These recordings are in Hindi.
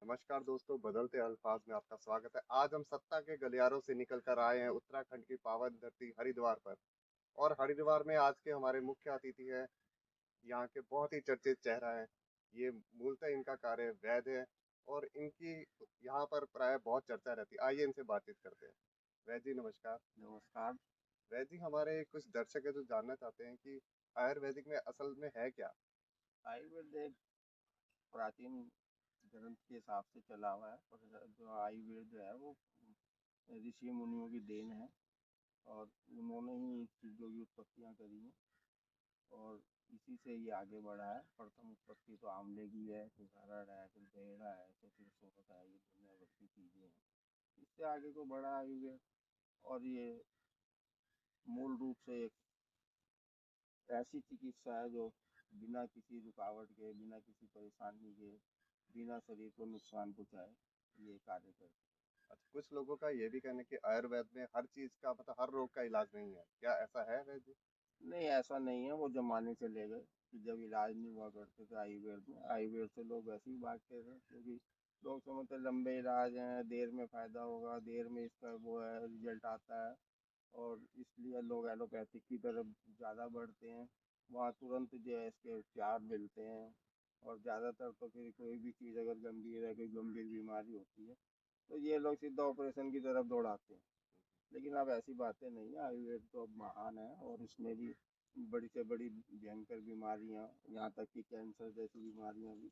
नमस्कार दोस्तों, बदलते अल्फाज में आपका स्वागत है। आज हम सत्ता के गलियारों से निकल कर आए हैं उत्तराखंड की पावन धरती हरिद्वार पर। और हरिद्वार में आज के हमारे मुख्य अतिथि हैं, यहाँ के बहुत ही चर्चित चेहरा है। ये मूलतः इनका कार्य वैद्य है और इनकी यहाँ पर प्राय बहुत चर्चा रहती है। आइए इनसे बातचीत करते हैं। वैद्य जी नमस्कार। नमस्कार। वैद्य जी, हमारे कुछ दर्शक है जो जानना चाहते हैं कि आयुर्वेदिक में असल में है क्या। आयुर्वेद एक प्राचीन ग्रंथ के हिसाब से चला हुआ है, पर जो आयुर्वेद जो है वो ऋषि मुनियों की देन है और उन्होंने ही इस चीज़ों की उत्पत्तियाँ करी हैं और इसी से ये आगे बढ़ा है। प्रथम उत्पत्ति तो आंवले की है, फिर हरड़ है, फिर बेहड़ा है, तो फिर सोरठ है, ये दुनिया भर की चीज़ें हैं। इससे आगे को बढ़ा आयुर्वेद और ये मूल रूप से एक ऐसी चिकित्सा है जो बिना किसी रुकावट के, बिना किसी परेशानी के, बिना शरीर को नुकसान पहुंचाए ये कार्य करती अच्छा, कुछ लोगों का ये भी कहना है कि आयुर्वेद में हर चीज का मतलब हर रोग का इलाज नहीं है। क्या ऐसा है वैद्य जी। है। नहीं, ऐसा नहीं है। वो जमाने चले गए कि जब इलाज नहीं हुआ करते थे आयुर्वेद में। आयुर्वेद से लोग वैसे ही भागते थे क्योंकि लोग समझते लंबे इलाज हैं, देर में फ़ायदा होगा, देर में इसका वो है रिजल्ट आता है, और इसलिए लोग एलोपैथिक की तरफ ज़्यादा बढ़ते हैं। वहाँ तुरंत जो है इसके उपचार मिलते हैं और ज़्यादातर तो फिर कोई भी चीज़ अगर गंभीर है, कोई गंभीर बीमारी होती है, तो ये लोग सीधा ऑपरेशन की तरफ दौड़ाते हैं। लेकिन अब ऐसी बातें नहीं है। आयुर्वेद तो अब महान है और इसमें भी बड़ी से बड़ी भयंकर बीमारियाँ, यहाँ तक कि कैंसर जैसी बीमारियाँ भी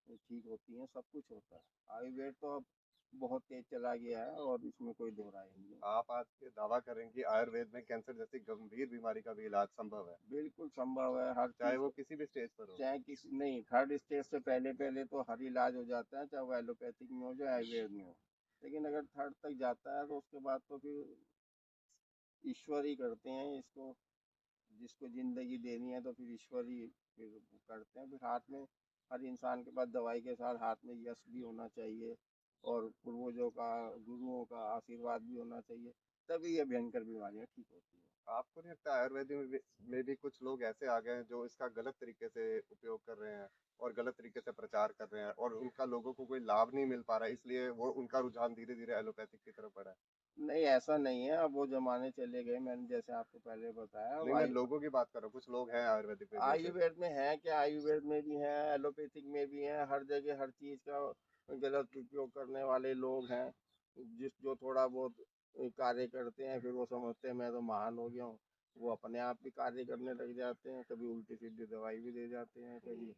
ठीक होती हैं। सब कुछ होता है। आयुर्वेद तो अब बहुत तेज चला गया है और इसमें कोई दो राय नहीं है। आप आज ये दावा करें कि आयुर्वेद में कैंसर जैसी गंभीर बीमारी का भी इलाज संभव है, बिल्कुल संभव है हर चाहे चीज़। वो किसी भी स्टेज पर हो। चाहे किसी नहीं, थर्ड स्टेज से पहले पहले तो हर इलाज हो जाता है, चाहे वो एलोपैथिक में हो चाहे आयुर्वेद में हो। लेकिन अगर थर्ड तक जाता है तो उसके बाद तो फिर ईश्वर ही करते हैं इसको। जिसको जिंदगी देनी है तो फिर ईश्वर ही फिर करते हैं। फिर हाथ में, हर इंसान के पास दवाई के साथ हाथ में यश भी होना चाहिए और पूर्वजों का, गुरुओं का आशीर्वाद भी होना चाहिए, तभी ये भयंकर बीमारियां ठीक होती हैं। आपको नहीं लगता आयुर्वेद में भी कुछ लोग ऐसे आ गए हैं जो इसका गलत तरीके से उपयोग कर रहे हैं और गलत तरीके से प्रचार कर रहे हैं और उनका लोगों को कोई लाभ नहीं मिल पा रहा है, इसलिए वो उनका रुझान धीरे धीरे एलोपैथिक की तरफ बढ़ा है। नहीं, ऐसा नहीं है। अब वो जमाने चले गए। मैंने जैसे आपको पहले बताया, नहीं, मैं लोगों की बात कर रहा हूँ, कुछ लोग हैं आयुर्वेदिक में भी ऐसे। आयुर्वेद में है क्या, आयुर्वेद में भी है, एलोपैथिक में भी है। हर जगह हर चीज़ का गलत उपयोग करने वाले लोग हैं। जो थोड़ा बहुत कार्य करते हैं, फिर वो समझते हैं मैं तो महान हो गया हूँ। वो अपने आप भी कार्य करने लग जाते हैं, कभी उल्टी सीधी दवाई भी दे जाते हैं, कभी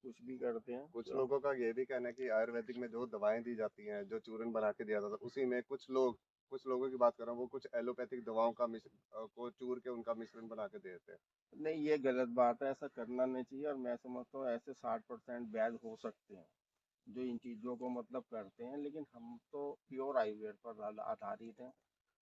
कुछ भी करते हैं कुछ तो। लोगों का ये भी कहना है कि आयुर्वेदिक में जो दवाएं दी जाती हैं, जो चूरन बना के दिया जाता है, उसी में कुछ लोगों की बात कर रहा हूँ, वो कुछ एलोपैथिक दवाओं का को चूर के उनका मिश्रण बना के दे देते हैं। नहीं, ये गलत बात है। ऐसा करना नहीं चाहिए। और मैं समझता हूँ ऐसे 60% वैध हो सकते हैं जो इन चीज़ों को मतलब करते हैं, लेकिन हम तो प्योर आयुर्वेद पर आधारित हैं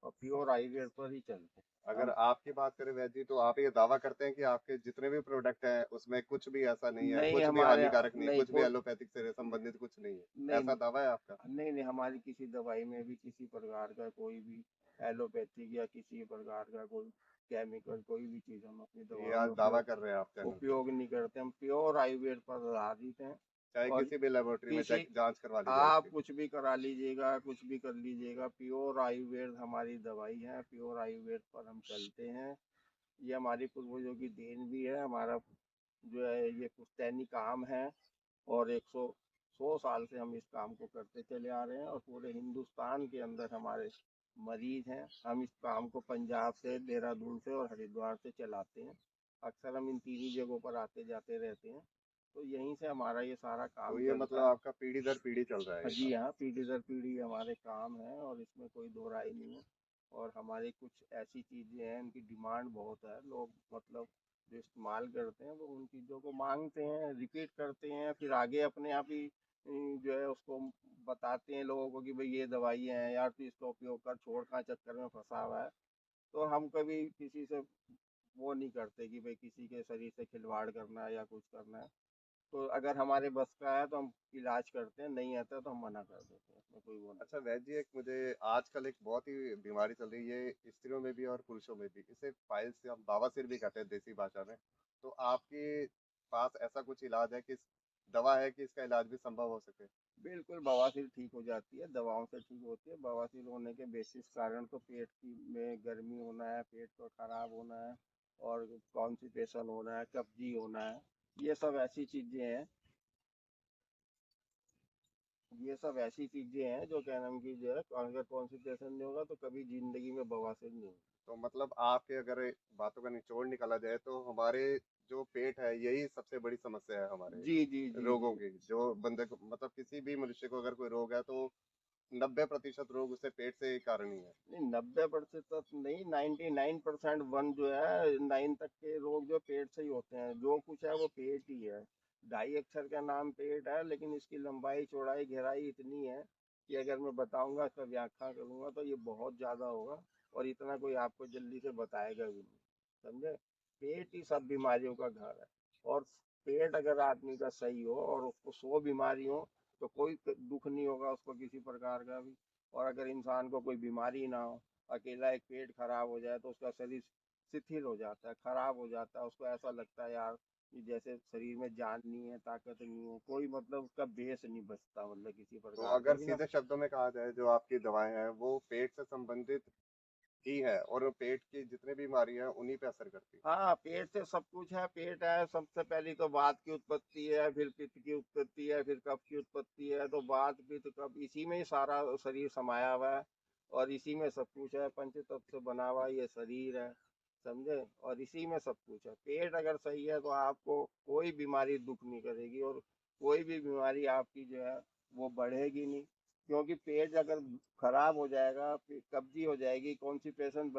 और प्योर आयुर्वेद पर ही चलते हैं अगर हम। आपकी बात करें वैद्य जी, तो आप ये दावा करते हैं कि आपके जितने भी प्रोडक्ट हैं उसमें कुछ भी ऐसा नहीं है, नहीं कुछ भी हमारे, हानिकारक नहीं, नहीं कुछ भी कोई, एलोपैथिक से संबंधित कुछ नहीं है, नहीं ऐसा दावा है आपका। नहीं नहीं, हमारी किसी दवाई में भी किसी प्रकार का कोई भी एलोपैथिक या किसी प्रकार का कोई केमिकल, कोई भी चीज़ हम अपनी ये दवाओं आज में दावा उपयोग कर रहे हैं आप चैनल पे। उपयोग नहीं करते। हम प्योर आयुर्वेद पर आधारित हैं। चाहे और किसी भी लेबोरेटरी में किसी, चेक जांच करवा लीजिए आप उसकी। कुछ भी करा लीजिएगा, कुछ भी कर लीजिएगा, प्योर आयुर्वेद हमारी दवाई है। प्योर आयुर्वेद पर हम चलते हैं। ये हमारी पूर्वजों की देन भी है। हमारा जो है ये पुश्तैनी काम है और 100 साल से हम इस काम को करते चले आ रहे हैं और पूरे हिंदुस्तान के अंदर हमारे मरीज हैं। हम इस काम को पंजाब से, देहरादून से और हरिद्वार से चलाते हैं। अक्सर हम इन तीन ही जगहों पर आते जाते रहते हैं, तो यहीं से हमारा ये सारा तो काम ये मतलब चलता है। आपका पीढ़ी दर पीढ़ी चल रहा है हाँ ये जी, काम। हाँ, पीढ़ी दर पीढ़ी हमारे काम है और इसमें कोई दो राय नहीं है। और हमारी कुछ ऐसी चीज़ें हैं, इनकी डिमांड बहुत है। लोग मतलब जो इस्तेमाल करते हैं वो उन चीज़ों को मांगते हैं, रिपीट करते हैं, फिर आगे अपने आप ही जो है उसको बताते हैं लोगों को कि भाई ये दवाइयाँ हैं यार, तो इसका उपयोग कर, छोड़ कहाँ चक्कर में फंसा हुआ है। तो हम कभी किसी से वो नहीं करते कि भाई किसी के शरीर से खिलवाड़ करना है या कुछ करना है। तो अगर हमारे बस का है तो हम इलाज करते हैं, नहीं आता तो हम मना कर देते हैं। इसमें कोई वो नहीं। अच्छा वैद्य जी, एक मुझे आजकल एक बहुत ही बीमारी चल रही है, स्त्रियों में भी और पुरुषों में भी, इसे फाइल्स या बवासीर भी कहते हैं देसी भाषा में। तो आपके पास ऐसा कुछ इलाज है कि दवा है कि इसका इलाज भी संभव हो सके। बिल्कुल बवासीर ठीक हो जाती है, दवाओं से ठीक होती है। बवासीर होने के बेसिस कारण तो पेट की में गर्मी होना है, पेट को खराब होना है, और कॉन्स्टिपेशन होना है, कब्जी होना है। ये सब ऐसी चीजें हैं, ये सब ऐसी चीजें हैं जो क्या नाम की जो है, अगर कॉन्स्टिपेशन नहीं होगा तो कभी जिंदगी में बवासीर नहीं होगी। तो मतलब आपके अगर बातों का निचोड़ निकाला जाए तो हमारे जो पेट है यही सबसे बड़ी समस्या है हमारे जी जी जी रोगों जी। की। जो बंदे को मतलब किसी भी मनुष्य को अगर कोई रोग है तो 90% रोग उससे पेट से ही कारण ही है। नहीं, 90% नहीं, 99% वन जो है, 9 तक के रोग जो पेट से ही होते हैं। जो कुछ है वो पेट ही है। 2.5 अक्षर का नाम पेट है, लेकिन इसकी लंबाई चौड़ाई गहराई इतनी है कि अगर मैं बताऊंगा, इसका व्याख्या करूंगा तो ये बहुत ज्यादा होगा, और इतना कोई आपको जल्दी से बताएगा भी नहीं, समझे। पेट ही सब बीमारियों का घर है। और पेट अगर आदमी का सही हो और उसको 100 बीमारी हो, तो कोई दुख नहीं होगा उसको किसी प्रकार का भी। और अगर इंसान को कोई बीमारी ना हो, अकेला एक पेट खराब हो जाए तो उसका शरीर शिथिल हो जाता है, खराब हो जाता है। उसको ऐसा लगता है यार कि जैसे शरीर में जान नहीं है, ताकत नहीं है, कोई मतलब उसका बेस नहीं बचता, मतलब किसी तो प्रकार का अगर भी ना। सीधे शब्दों में कहा जाए जो आपकी दवाएं हैं वो पेट से संबंधित ही है और पेट की जितनी बीमारी है उन्हीं पे असर करती है। हाँ, पेट से सब कुछ है। पेट है, सबसे पहली तो वात की उत्पत्ति है, फिर पित्त की उत्पत्ति है, फिर कफ की उत्पत्ति है। तो वात पित्त कफ, इसी में ही सारा शरीर समाया हुआ है, और इसी में सब कुछ है। पंच तत्व से बना हुआ ये शरीर है, समझे। और इसी में सब कुछ है। पेट अगर सही है तो आपको कोई बीमारी दुख नहीं करेगी, और कोई भी बीमारी आपकी जो है वो बढ़ेगी नहीं। क्योंकि पेट अगर खराब हो जाएगा, कब्जी हो जाएगी, कॉन्स्टिपेशन